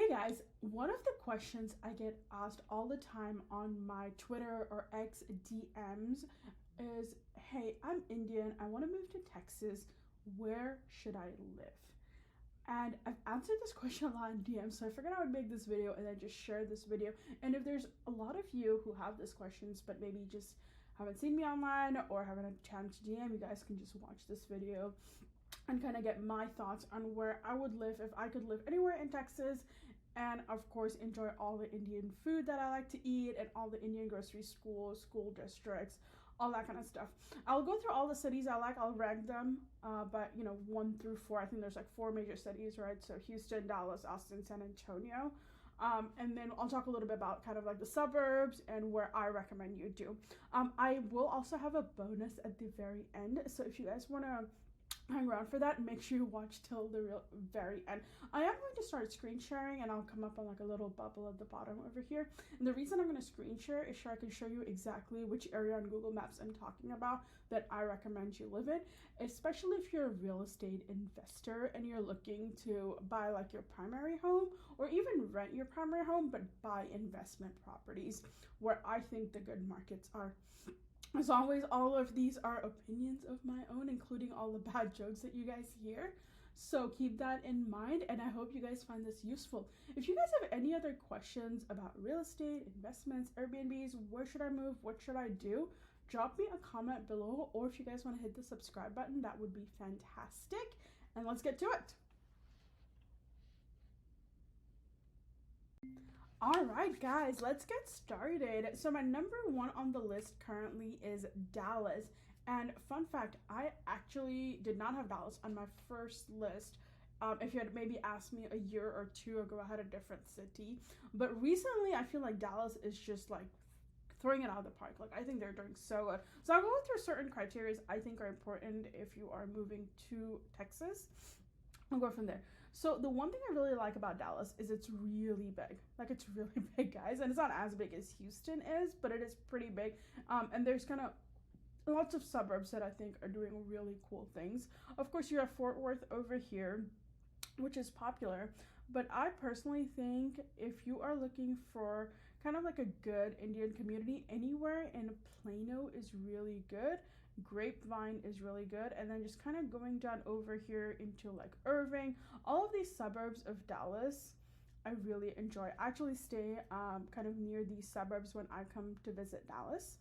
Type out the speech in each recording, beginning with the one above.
Hey guys, one of the questions I get asked all the time on my Twitter or X DMs is, hey, I'm Indian, I want to move to Texas, where should I live? And I've answered this question a lot in DMs, so I figured I would make this video and then just share this video. And if there's a lot of you who have these questions but maybe just haven't seen me online or haven't had a chance to DM, you guys can just watch this video and kind of get my thoughts on where I would live if I could live anywhere in Texas, and of course enjoy all the Indian food that I like to eat and all the Indian grocery schools, school districts, all that kind of stuff. I'll go through all the cities I like. I'll rank them, but 1 through 4. I think there's like 4 major cities, right? So Houston, Dallas, Austin, San Antonio. And then I'll talk a little bit about kind of like the suburbs and where I recommend you do. I will also have a bonus at the very end. So if you guys want to hang around for that, make sure you watch till the very end. I am going to start screen sharing and I'll come up on like a little bubble at the bottom over here. And the reason I'm going to screen share is so I can show you exactly which area on Google Maps I'm talking about that I recommend you live in, especially if you're a real estate investor and you're looking to buy like your primary home or even rent your primary home but buy investment properties where I think the good markets are. As always, all of these are opinions of my own, including all the bad jokes that you guys hear. So keep that in mind, and I hope you guys find this useful. If you guys have any other questions about real estate, investments, Airbnbs, where should I move, what should I do, drop me a comment below, or if you guys want to hit the subscribe button, that would be fantastic. And let's get to it. All right, guys, let's get started. So my number one on the list currently is Dallas. And fun fact, I actually did not have Dallas on my first list. If you had maybe asked me a year or two ago, I had a different city. But recently, I feel like Dallas is just like throwing it out of the park. Like, I think they're doing so good. So I'll go through certain criteria I think are important if you are moving to Texas. I'll go from there. So the one thing I really like about Dallas is it's really big. Like, it's really big, guys. And it's not as big as Houston is, but it is pretty big. And there's kind of lots of suburbs that I think are doing really cool things. Of course, you have Fort Worth over here, which is popular. But I personally think if you are looking for kind of like a good Indian community, anywhere in Plano is really good. Grapevine is really good, and then just kind of going down over here into like Irving, all of these suburbs of Dallas I really enjoy. I actually stay kind of near these suburbs when I come to visit Dallas.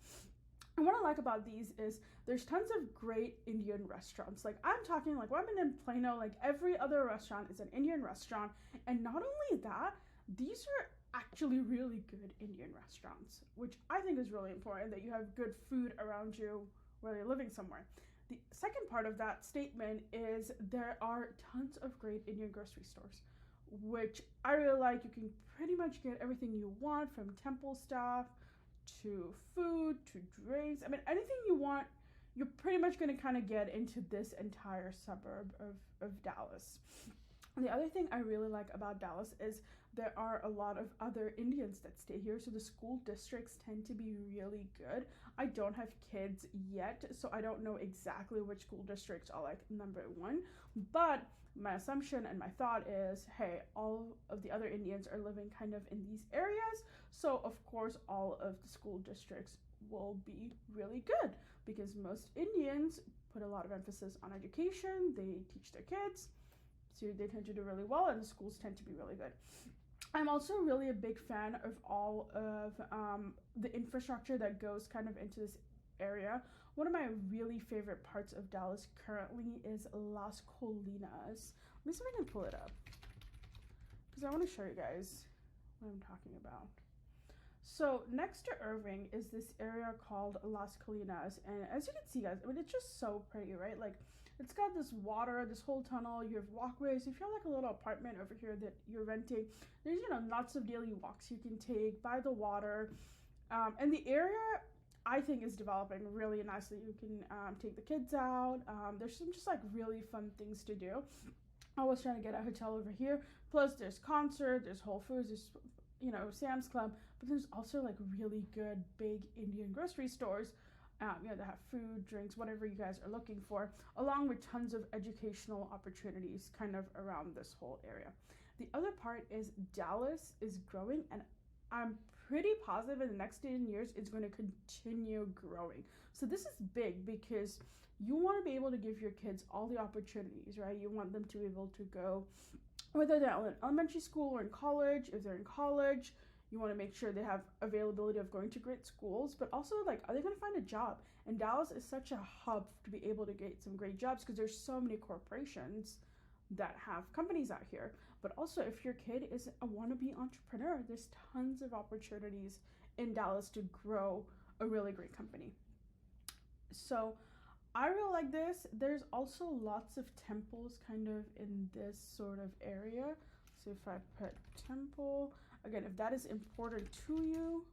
And what I like about these is there's tons of great Indian restaurants. Like, I'm talking like when I'm in Plano, like every other restaurant is an Indian restaurant. And not only that, these are actually really good Indian restaurants, which I think is really important, that you have good food around you where you're living somewhere. The second part of that statement is there are tons of great Indian grocery stores, which I really like. You can pretty much get everything you want, from temple stuff to food to drinks. I mean, anything you want, you're pretty much going to kind of get into this entire suburb of Dallas. The other thing I really like about Dallas is there are a lot of other Indians that stay here, so the school districts tend to be really good. I don't have kids yet, so I don't know exactly which school districts are like number one, but my assumption and my thought is, hey, all of the other Indians are living kind of in these areas, so of course all of the school districts will be really good because most Indians put a lot of emphasis on education. They teach their kids, so they tend to do really well, and the schools tend to be really good. I'm also really a big fan of all of the infrastructure that goes kind of into this area. One of my really favorite parts of Dallas currently is Las Colinas. Let me see if I can pull it up, because I want to show you guys what I'm talking about. So next to Irving is this area called Las Colinas, and as you can see, guys, I mean, it's just so pretty, right? Like, it's got this water, this whole tunnel, you have walkways. If you have like a little apartment over here that you're renting, there's, lots of daily walks you can take by the water, and the area I think is developing really nicely. You can take the kids out. There's some just like really fun things to do. I was trying to get a hotel over here, plus there's concert, there's Whole Foods, there's Sam's Club, but there's also like really good big Indian grocery stores that have food, drinks, whatever you guys are looking for, along with tons of educational opportunities kind of around this whole area. The other part is Dallas is growing, and I'm pretty positive in the next 10 years it's going to continue growing. So this is big because you want to be able to give your kids all the opportunities, right? You want them to be able to go, whether they're in elementary school or in college. If they're in college, you want to make sure they have availability of going to great schools, but also, like, are they going to find a job? And Dallas is such a hub to be able to get some great jobs because there's so many corporations that have companies out here. But also, if your kid is a wannabe entrepreneur, there's tons of opportunities in Dallas to grow a really great company. So I really like this. There's also lots of temples kind of in this sort of area. So if I put temple, again, if that is important to you,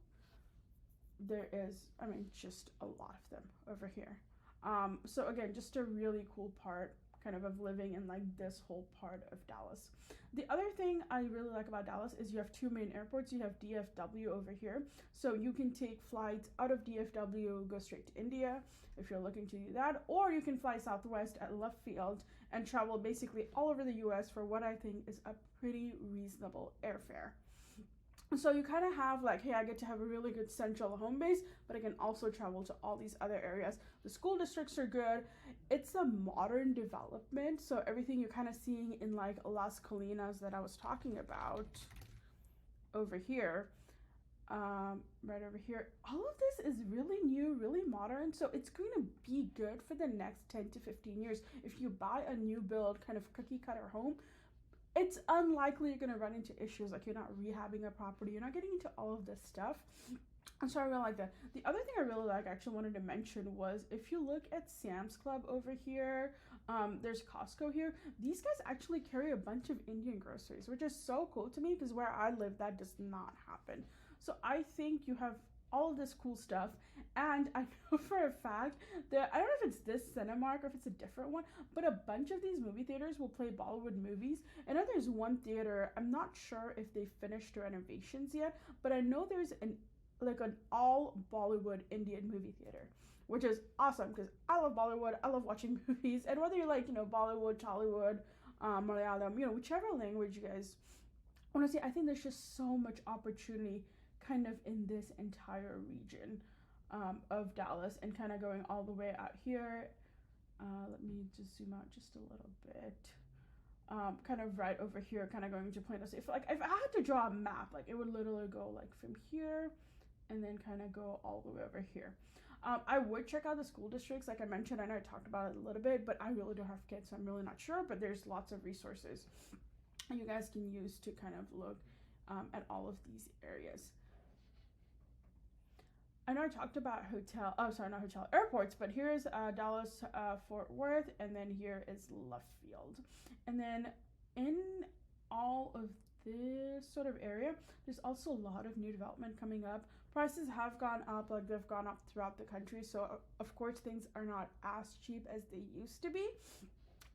there is, I mean, just a lot of them over here. So again, just a really cool part kind of living in like this whole part of Dallas. The other thing I really like about Dallas is you have two main airports. You have DFW over here. So you can take flights out of DFW, go straight to India if you're looking to do that, or you can fly Southwest at left field and travel basically all over the US for what I think is a pretty reasonable airfare. So you kind of have like, hey, I get to have a really good central home base, but I can also travel to all these other areas. The school districts are good. It's a modern development, so everything you're kind of seeing in like Las Colinas that I was talking about over here, right over here, all of this is really new, really modern, so it's going to be good for the next 10 to 15 years. If you buy a new build kind of cookie cutter home, it's unlikely you're going to run into issues like you're not rehabbing a property, you're not getting into all of this stuff. And so I really like that. The other thing I really like, actually wanted to mention, was if you look at Sam's Club over here, there's Costco here. These guys actually carry a bunch of Indian groceries, which is so cool to me because where I live, that does not happen. So I think you have all of this cool stuff, and I know for a fact that, I don't know if it's this Cinemark or if it's a different one, but a bunch of these movie theaters will play Bollywood movies. I know there's one theater, I'm not sure if they finished renovations yet, but I know there's an all Bollywood Indian movie theater, which is awesome because I love Bollywood. I love watching movies, and whether you're like, Bollywood, Tollywood, Malayalam, whichever language you guys want to see, I think there's just so much opportunity kind of in this entire region of Dallas, and kind of going all the way out here. Let me just zoom out just a little bit. Kind of right over here, kind of going to Plano. So if I had to draw a map, like it would literally go like from here and then kind of go all the way over here. I would check out the school districts. Like I mentioned, I know I talked about it a little bit, but I really don't have kids, so I'm really not sure. But there's lots of resources you guys can use to kind of look at all of these areas. I know I talked about airports, but here's Dallas, Fort Worth, and then here is Left Field. And then in all of this sort of area, there's also a lot of new development coming up. Prices have gone up, like they've gone up throughout the country, so of course things are not as cheap as they used to be,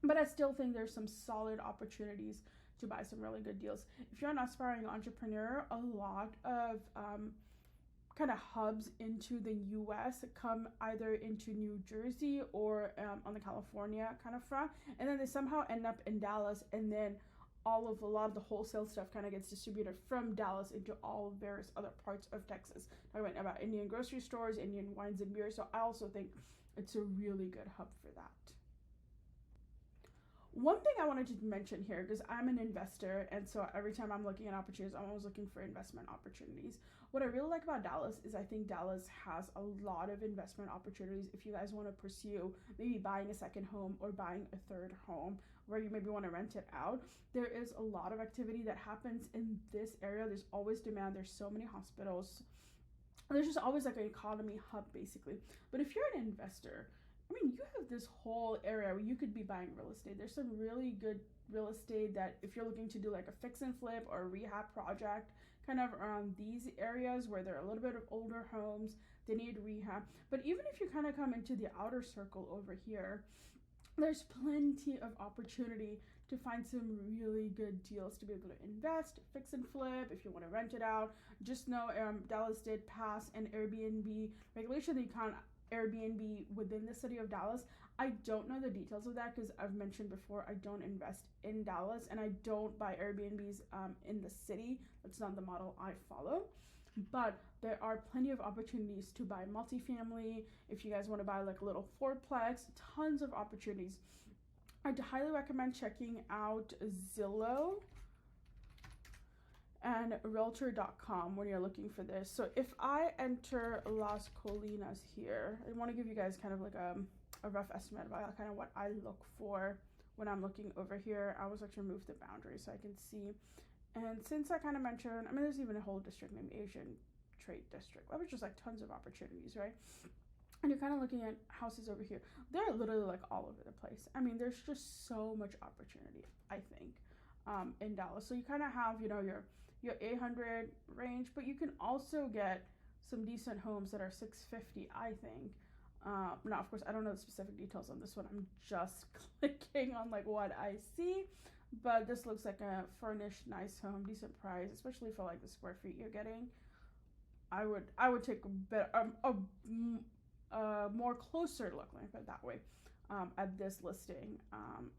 but I still think there's some solid opportunities to buy some really good deals. If you're an aspiring entrepreneur, a lot of kind of hubs into the US come either into New Jersey or on the California kind of front, and then they somehow end up in Dallas, and then a lot of the wholesale stuff kind of gets distributed from Dallas into all various other parts of Texas. Talking about Indian grocery stores, Indian wines and beer, so I also think it's a really good hub for that. One thing I wanted to mention here, because I'm an investor, and so every time I'm looking at opportunities, I'm always looking for investment opportunities. What I really like about Dallas is I think Dallas has a lot of investment opportunities if you guys want to pursue maybe buying a second home or buying a third home where you maybe want to rent it out. There is a lot of activity that happens in this area. There's always demand. There's so many hospitals. There's just always like an economy hub, basically. But if you're an investor, I mean, you have this whole area where you could be buying real estate. There's some really good real estate that if you're looking to do like a fix and flip or a rehab project kind of around these areas where there are a little bit of older homes, they need rehab. But even if you kind of come into the outer circle over here, there's plenty of opportunity to find some really good deals to be able to invest, fix and flip. If you want to rent it out, just know Dallas did pass an Airbnb regulation that you can't Airbnb within the city of Dallas. I don't know the details of that because I've mentioned before I don't invest in Dallas and I don't buy Airbnbs in the city. That's not the model I follow. But there are plenty of opportunities to buy multifamily. If you guys want to buy like a little fourplex, tons of opportunities. I'd highly recommend checking out Zillow and realtor.com when you're looking for this. So if I enter Las Colinas here, I want to give you guys kind of like a rough estimate about kind of what I look for when I'm looking over here. I was actually remove the boundary so I can see. And since I kind of mentioned, I mean, there's even a whole district named Asian Trade District, which is like tons of opportunities, right? And you're kind of looking at houses over here. They're literally like all over the place. I mean, there's just so much opportunity, I think, in Dallas. So you kind of have, you know, your 800 range, but you can also get some decent homes that are 650, I think. Now, of course, I don't know the specific details on this one. I'm just clicking on like what I see, but this looks like a furnished, nice home, decent price, especially for like the square feet you're getting. I would take a bit more closer look, let me put it that way, at this listing.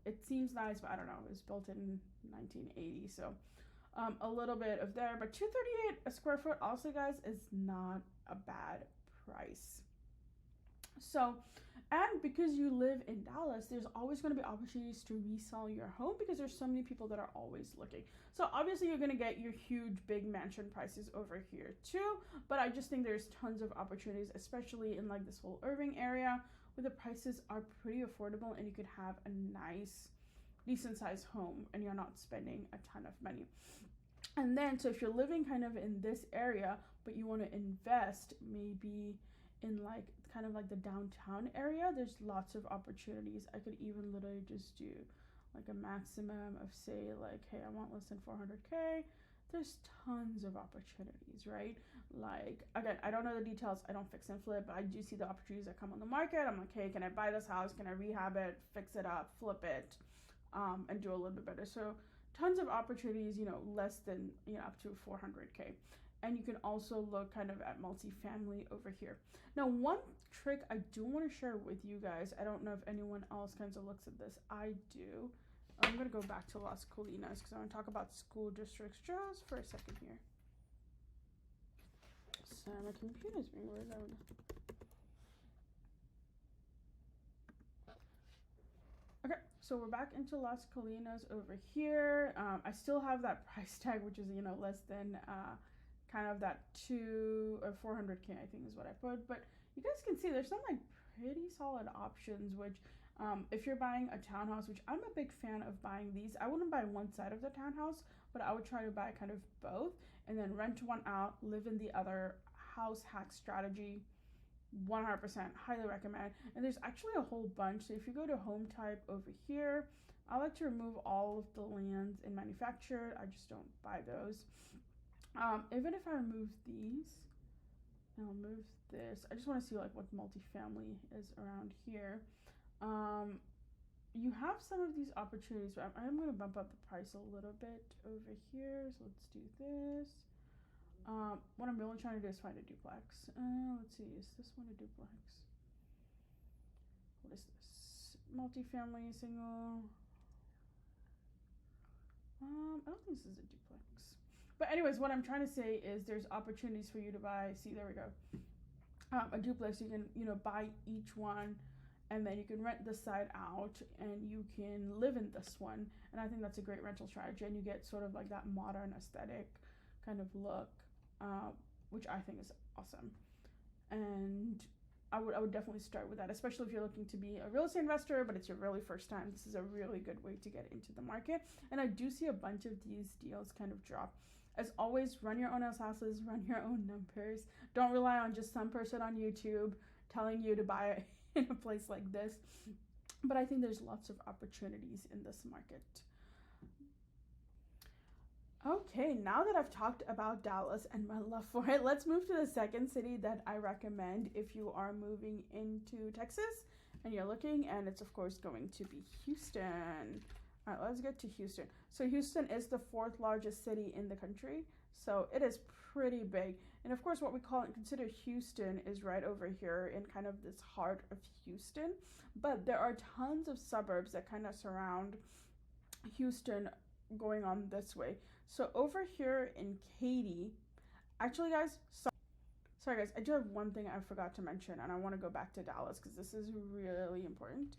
It seems nice, but I don't know. It was built in 1980, so a little bit of there, but $238 a square foot, also, guys, is not a bad price. So, and because you live in Dallas, there's always going to be opportunities to resell your home because there's so many people that are always looking. So obviously you're going to get your huge big mansion prices over here too, but I just think there's tons of opportunities, especially in like this whole Irving area where the prices are pretty affordable and you could have a nice, decent sized home and you're not spending a ton of money. And then, so if you're living kind of in this area, but you want to invest maybe in like kind of like the downtown area, there's lots of opportunities. I could even literally just do like a maximum of, say, like, hey, I want less than 400K. There's tons of opportunities, right? Like, again, I don't know the details. I don't fix and flip, but I do see the opportunities that come on the market. I'm like, hey, can I buy this house? Can I rehab it, fix it up, flip it, and do a little bit better? So tons of opportunities, you know, less than, you know, up to 400K. And you can also look kind of at multifamily over here. Now, one trick I do want to share with you guys, I don't know if anyone else kind of looks at this. I do. I'm going to go back to Las Colinas because I want to talk about school districts just for a second here. So my computer's being weird. Okay, so we're back into Las Colinas over here. I still have that price tag, which is, you know, less than kind of that 2 or 400K, I think is what I put. But you guys can see there's some like pretty solid options, which if you're buying a townhouse, which I'm a big fan of buying these, I wouldn't buy one side of the townhouse, but I would try to buy kind of both and then rent one out, live in the other. House hack strategy, 100% highly recommend. And there's actually a whole bunch. So if you go to home type over here, I like to remove all of the lands in manufactured. I just don't buy those. Even if I remove these, and I'll move this, I just want to see like what multifamily is around here. You have some of these opportunities, but I'm going to bump up the price a little bit over here. So let's do this. What I'm really trying to do is find a duplex. Let's see, is this one a duplex? What is this? Multifamily, single. I don't think this is a duplex. But anyways, what I'm trying to say is there's opportunities for you to buy. See, there we go. A duplex, you can, you know, buy each one, and then you can rent this side out, and you can live in this one. And I think that's a great rental strategy, and you get sort of like that modern aesthetic kind of look, which I think is awesome. And I would definitely start with that, especially if you're looking to be a real estate investor, but it's your really first time. This is a really good way to get into the market. And I do see a bunch of these deals kind of drop. As always, run your own houses, run your own numbers. Don't rely on just some person on YouTube telling you to buy in a place like this. But I think there's lots of opportunities in this market. Okay, now that I've talked about Dallas and my love for it, let's move to the second city that I recommend if you are moving into Texas and you're looking, and it's of course going to be Houston. All right, let's get to Houston. So Houston is the fourth largest city in the country. So it is pretty big. And of course, what we call and consider Houston is right over here in kind of this heart of Houston. But there are tons of suburbs that kind of surround Houston going on this way. So over here in Katy, actually, guys, sorry guys, I do have one thing I forgot to mention, and I want to go back to Dallas because this is really important.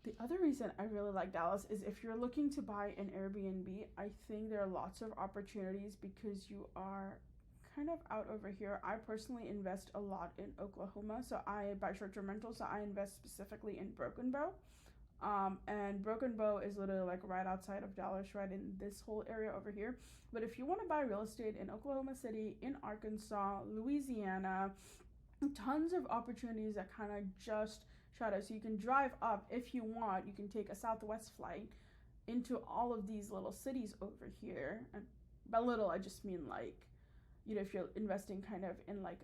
The other reason I really like Dallas is if you're looking to buy an Airbnb, I think there are lots of opportunities because you are kind of out over here. I personally invest a lot in Oklahoma, so I buy short-term rentals, so I invest specifically in Broken Bow. And Broken Bow is literally like right outside of Dallas, right in this whole area over here. But if you want to buy real estate in Oklahoma City, in Arkansas, Louisiana, tons of opportunities that kind of just shadow. So you can drive up if you want. You can take a Southwest flight into all of these little cities over here. And by little, I just mean like, if you're investing kind of in like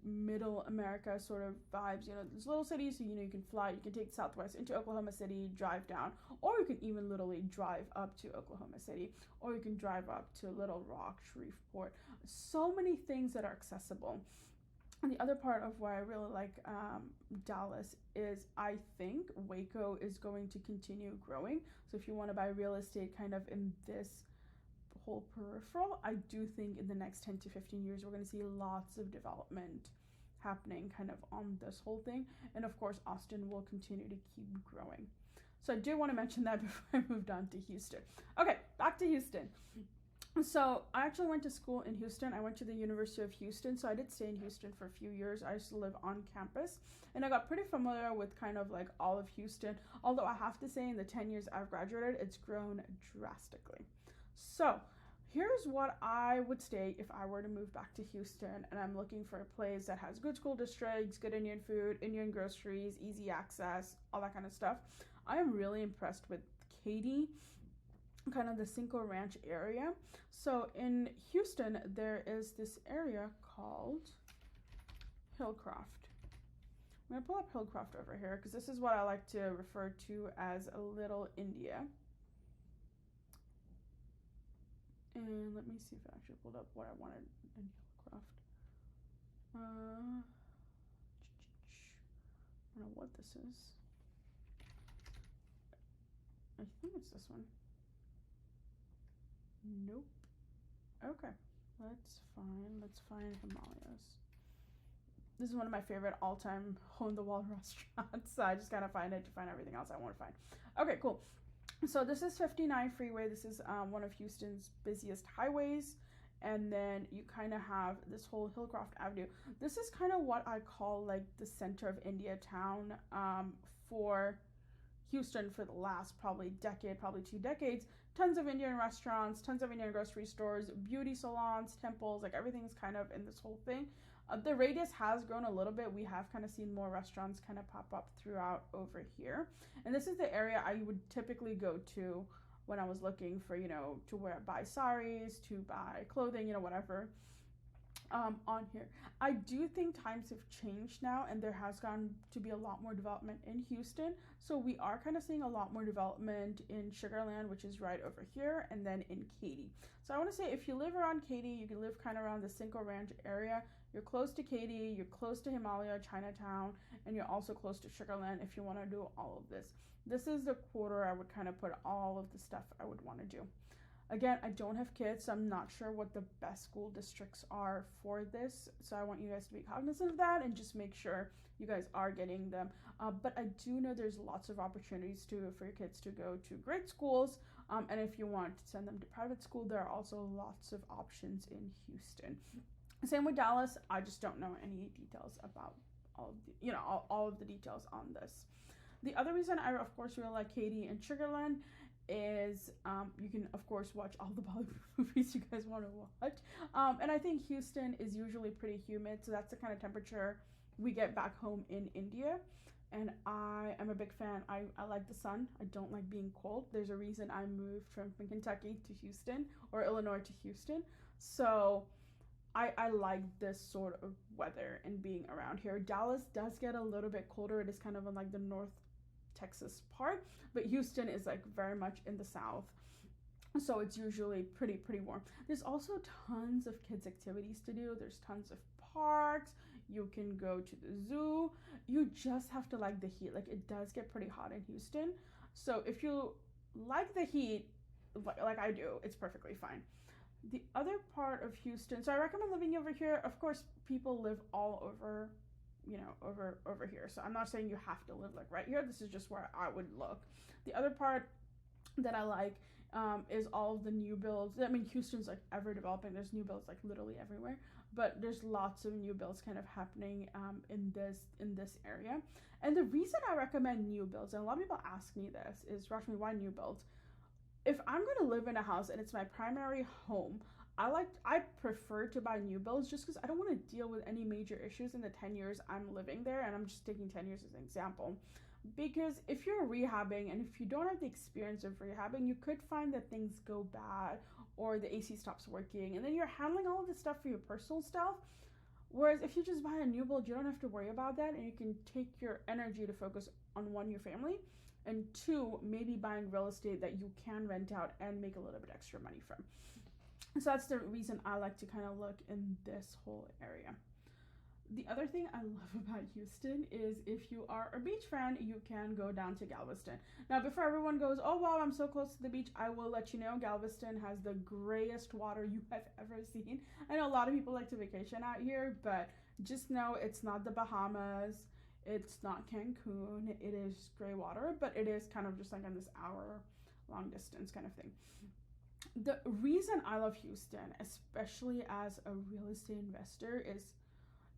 middle America sort of vibes, these little cities, so you can fly, you can take Southwest into Oklahoma City, drive down, or you can even literally drive up to Oklahoma City, or you can drive up to Little Rock, Shreveport. So many things that are accessible. And the other part of why I really like Dallas is I think Waco is going to continue growing. So if you want to buy real estate kind of in this whole peripheral, I do think in the next 10 to 15 years we're going to see lots of development happening kind of on this whole thing. And of course, Austin will continue to keep growing. So I do want to mention that before I moved on to Houston. Okay, back to Houston. So I actually went to school in Houston. I went to the University of Houston, so I did stay in Houston for a few years. I used to live on campus, and I got pretty familiar with kind of like all of Houston. Although I have to say in the 10 years I've graduated, it's grown drastically. So here's what I would stay if I were to move back to Houston and I'm looking for a place that has good school districts, good Indian food, Indian groceries, easy access, all that kind of stuff. I am really impressed with Katy, kind of the Cinco Ranch area. So in Houston, there is this area called Hillcroft. I'm going to pull up Hillcroft over here because this is what I like to refer to as a little India. And let me see if I actually pulled up what I wanted in Hillcroft. I don't know what this is. I think it's this one. Nope. Okay. Let's find Himalayas. This is one of my favorite all-time hole-in-the-wall restaurants. So I just gotta find it to find everything else I want to find. Okay, cool. So this is 59 Freeway. This is one of Houston's busiest highways. And then you kind of have this whole Hillcroft Avenue. This is kind of what I call like the center of India town for Houston for the last probably decade, probably 2 decades. Tons of Indian restaurants, tons of Indian grocery stores, beauty salons, temples, like everything's kind of in this whole thing. The radius has grown a little bit. We have kind of seen more restaurants kind of pop up throughout over here. And this is the area I would typically go to when I was looking for, to buy saris, to buy clothing, whatever. On here, I do think times have changed now, and there has gone to be a lot more development in Houston. So we are kind of seeing a lot more development in Sugarland, which is right over here, and then in Katy. So I want to say if you live around Katy, you can live kind of around the Cinco Ranch area. You're close to Katy, you're close to Himalaya, Chinatown, and you're also close to Sugarland if you want to do all of this. This is the quarter I would kind of put all of the stuff I would want to do. Again, I don't have kids, so I'm not sure what the best school districts are for this. So I want you guys to be cognizant of that and just make sure you guys are getting them. But I do know there's lots of opportunities for your kids to go to great schools. And if you want to send them to private school, there are also lots of options in Houston. Same with Dallas. I just don't know any details about all of the details on this. The other reason I, of course, really like Katy and Sugarland is you can, of course, watch all the Bollywood movies you guys want to watch. And I think Houston is usually pretty humid, so that's the kind of temperature we get back home in India. And I am a big fan. I like the sun. I don't like being cold. There's a reason I moved from Kentucky to Houston, or Illinois to Houston. So I like this sort of weather and being around here. Dallas does get a little bit colder. It is kind of on like the Texas part, but Houston is like very much in the south, so it's usually pretty warm. There's also tons of kids activities to do. There's tons of parks. You can go to the zoo. You just have to like the heat. Like, it does get pretty hot in Houston, so if you like the heat, like I do, it's perfectly fine. The other part of Houston, so I recommend living over here. Of course, people live all over, over here, so I'm not saying you have to live like right here. This is just where I would look. The other part that I like, is all of the new builds. I mean, Houston's like ever developing. There's new builds like literally everywhere, but there's lots of new builds kind of happening, in this area. And the reason I recommend new builds, and a lot of people ask me this, is, Rashmi, why new builds? If I'm going to live in a house and it's my primary home, I prefer to buy new builds, just because I don't want to deal with any major issues in the 10 years I'm living there. And I'm just taking 10 years as an example, because if you're rehabbing and if you don't have the experience of rehabbing, you could find that things go bad, or the AC stops working, and then you're handling all of this stuff for your personal stuff. Whereas if you just buy a new build, you don't have to worry about that, and you can take your energy to focus on, one, your family, and two, maybe buying real estate that you can rent out and make a little bit extra money from. So that's the reason I like to kind of look in this whole area. The other thing I love about Houston is, if you are a beach fan, you can go down to Galveston. Now, before everyone goes, oh wow, I'm so close to the beach, I will let you know Galveston has the grayest water you have ever seen. I know a lot of people like to vacation out here, but just know it's not the Bahamas, it's not Cancun, it is gray water, but it is kind of just like on this hour long distance kind of thing. The reason I love Houston, especially as a real estate investor, is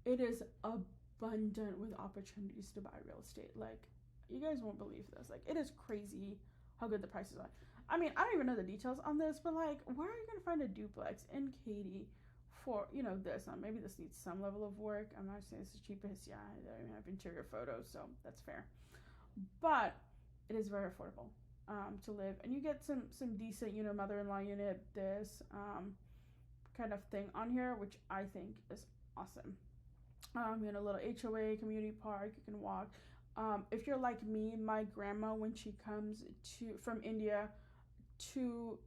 it is abundant with opportunities to buy real estate. Like, you guys won't believe this. Like, it is crazy how good the prices are. I mean, I don't even know the details on this, but like, where are you gonna find a duplex in Katy for, this? Now, maybe this needs some level of work. I'm not saying it's the cheapest. Yeah, I don't even have interior photos, so that's fair. But it is very affordable, to live, and you get some decent, mother-in-law unit, this kind of thing on here, which I think is awesome. A little HOA, community park, you can walk. If you're like me, my grandma, when she comes from India to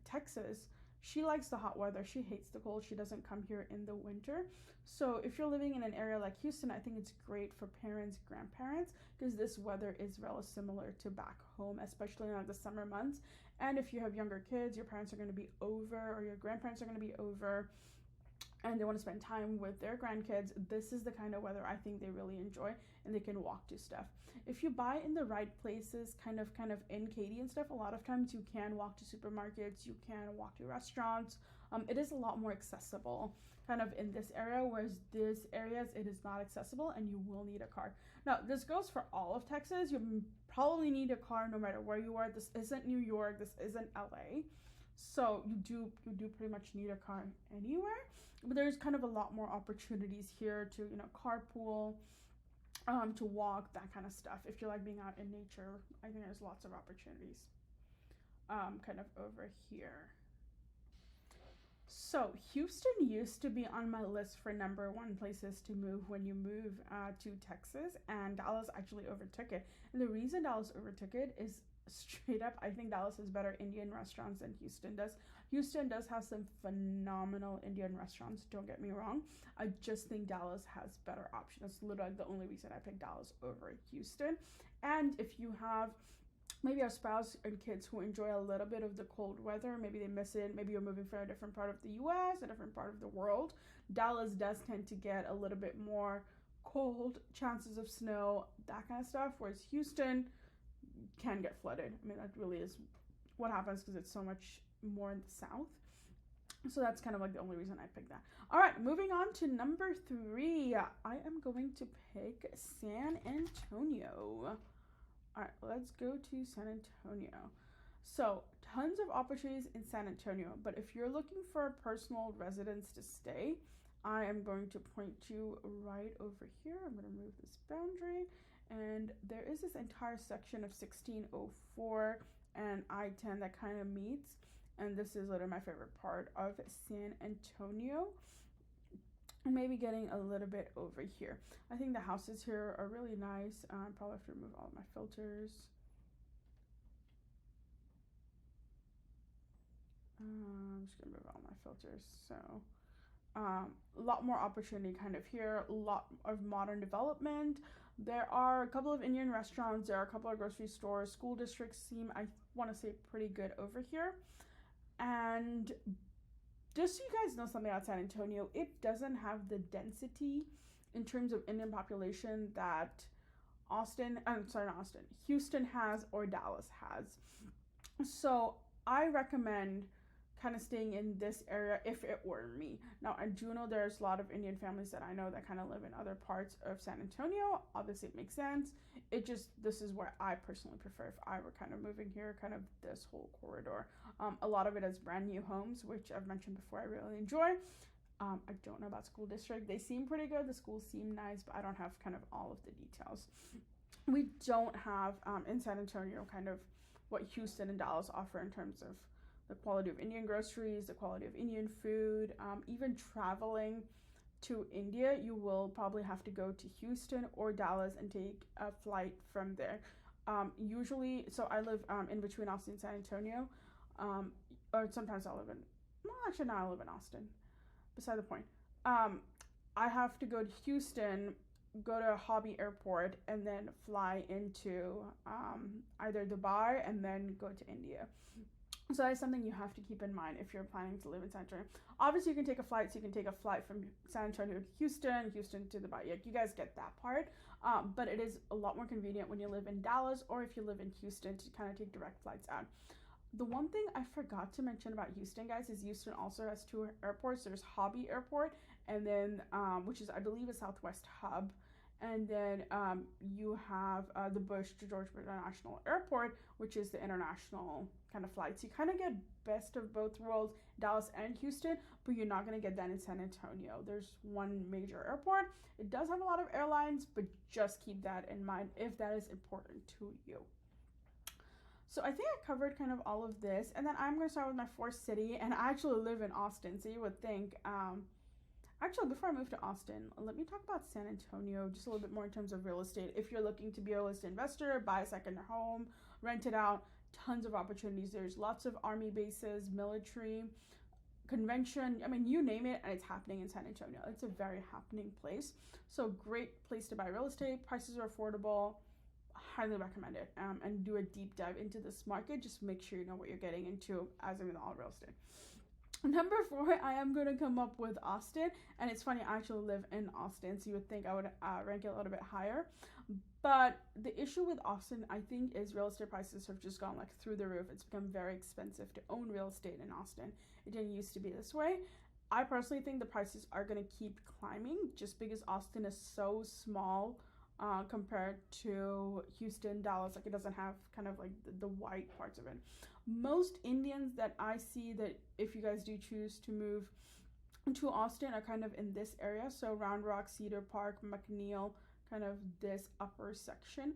Texas, she likes the hot weather. She hates the cold. She doesn't come here in the winter. So if you're living in an area like Houston, I think it's great for parents, grandparents, because this weather is very similar to back home, especially in the summer months. And if you have younger kids, your parents are going to be over, or your grandparents are going to be over, and they want to spend time with their grandkids, this is the kind of weather I think they really enjoy, and they can walk to stuff. If you buy in the right places, kind of in Katy and stuff, a lot of times you can walk to supermarkets, you can walk to restaurants. It is a lot more accessible kind of in this area, whereas this areas, it is not accessible and you will need a car. Now, this goes for all of Texas. You probably need a car no matter where you are. This isn't New York, this isn't LA. So you do pretty much need a car anywhere, but there's kind of a lot more opportunities here to carpool, to walk, that kind of stuff. If you like being out in nature, I think there's lots of opportunities kind of over here. So Houston used to be on my list for number one places to move when you move to Texas, and Dallas actually overtook it. And the reason Dallas overtook it is straight up, I think Dallas has better Indian restaurants than Houston does. Houston does have some phenomenal Indian restaurants, don't get me wrong. I just think Dallas has better options. That's literally the only reason I picked Dallas over Houston. And if you have maybe a spouse and kids who enjoy a little bit of the cold weather, maybe they miss it, maybe you're moving from a different part of the US, a different part of the world, Dallas does tend to get a little bit more cold, chances of snow, that kind of stuff, whereas Houston can get flooded. I mean, that really is what happens because it's so much more in the south. So that's kind of like the only reason I picked that. All right, moving on to number 3. I am going to pick San Antonio. All right, let's go to San Antonio. So tons of opportunities in San Antonio, but if you're looking for a personal residence to stay, I am going to point you right over here. I'm going to move this boundary, and there is this entire section of 1604 and I-10 that kind of meets, and this is literally my favorite part of San Antonio. and maybe getting a little bit over here. I think the houses here are really nice. Probably have to remove all of my filters. I'm just gonna remove all my filters. So a lot more opportunity kind of here, a lot of modern development. There are a couple of Indian restaurants, there are a couple of grocery stores, school districts seem, I want to say, pretty good over here. And just so you guys know something about San Antonio, it doesn't have the density in terms of Indian population that Houston has or Dallas has. So I recommend kind of staying in this area if it were me. Now, I do know there's a lot of Indian families that I know that kind of live in other parts of San Antonio. Obviously, it makes sense. This is where I personally prefer if I were kind of moving here, kind of this whole corridor. A lot of it is brand new homes, which I've mentioned before, I really enjoy. I don't know about school district. They seem pretty good. The schools seem nice, but I don't have kind of all of the details. We don't have in San Antonio kind of what Houston and Dallas offer in terms of the quality of Indian groceries, the quality of Indian food. Even traveling to India, you will probably have to go to Houston or Dallas and take a flight from there. Usually, so I live in between Austin and San Antonio, or sometimes I live in, well, actually, now I live in Austin. Beside the point. I have to go to Houston, go to Hobby Airport, and then fly into either Dubai and then go to India. So that's something you have to keep in mind if you're planning to live in San Antonio. Obviously, you can take a flight, so you can take a flight from San Antonio to Houston, Houston to Dubai. You guys get that part. But it is a lot more convenient when you live in Dallas or if you live in Houston to kind of take direct flights out. The one thing I forgot to mention about Houston, guys, is Houston also has two airports. There's Hobby Airport, and then which is, I believe, a Southwest hub. And then you have the Bush to George International Airport, which is the international kind of flights. You kind of get best of both worlds, Dallas and Houston, but you're not going to get that in San Antonio. There's one major airport. It does have a lot of airlines, but just keep that in mind if that is important to you. So I think I covered kind of all of this, and then I'm going to start with my fourth city, and I actually live in Austin, so you would think, actually, before I move to Austin, let me talk about San Antonio just a little bit more in terms of real estate. If you're looking to be a real estate investor, buy a second home, rent it out, tons of opportunities. There's lots of army bases, military, convention, I mean, you name it, and it's happening in San Antonio. It's a very happening place. So great place to buy real estate. Prices are affordable. Highly recommend it, and do a deep dive into this market. Just make sure you know what you're getting into, as in all real estate. Number 4, I am going to come up with Austin, and it's funny, I actually live in Austin, so you would think I would rank it a little bit higher, but the issue with Austin, I think, is real estate prices have just gone like through the roof. It's become very expensive to own real estate in Austin. It didn't used to be this way. I personally think the prices are going to keep climbing just because Austin is so small compared to Houston, Dallas. Like, it doesn't have kind of like the white parts of it. Most Indians that I see, that if you guys do choose to move to Austin, are kind of in this area. So Round Rock, Cedar Park, McNeil, kind of this upper section.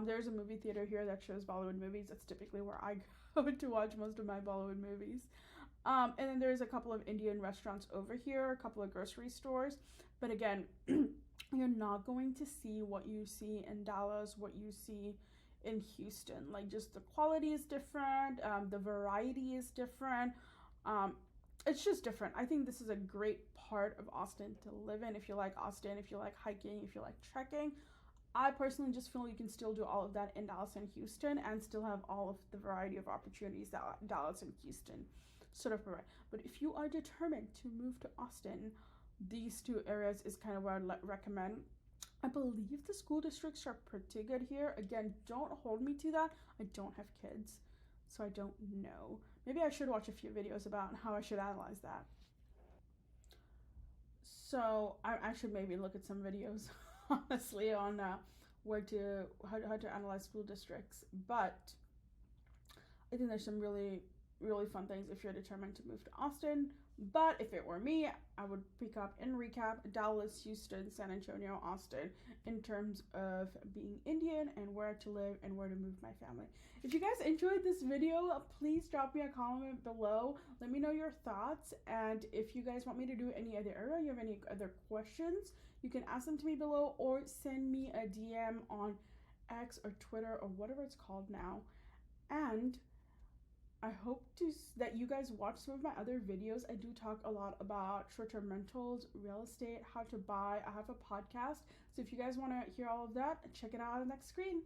There's a movie theater here that shows Bollywood movies. That's typically where I go to watch most of my Bollywood movies. And then there's a couple of Indian restaurants over here, a couple of grocery stores. But again, you're not going to see what you see in Dallas, what you see in Houston. Like, just the quality is different, the variety is different. It's just different. I think this is a great part of Austin to live in if you like Austin, if you like hiking, if you like trekking. I personally just feel you can still do all of that in Dallas and Houston and still have all of the variety of opportunities that Dallas and Houston sort of provide. But if you are determined to move to Austin, these two areas is kind of where I'd recommend. I believe the school districts are pretty good here. Again, don't hold me to that. I don't have kids, so I don't know. Maybe I should watch a few videos about how I should analyze that. So I should maybe look at some videos, honestly, on how to analyze school districts. But I think there's some really really fun things if you're determined to move to Austin. But if it were me, I would pick up and recap Dallas, Houston, San Antonio, Austin in terms of being Indian and where to live and where to move my family. If you guys enjoyed this video, please drop me a comment below. Let me know your thoughts, and if you guys want me to do any other area, you have any other questions, you can ask them to me below or send me a DM on X or Twitter or whatever it's called now. And I hope that you guys watch some of my other videos. I do talk a lot about short-term rentals, real estate, how to buy. I have a podcast. So if you guys want to hear all of that, check it out on the next screen.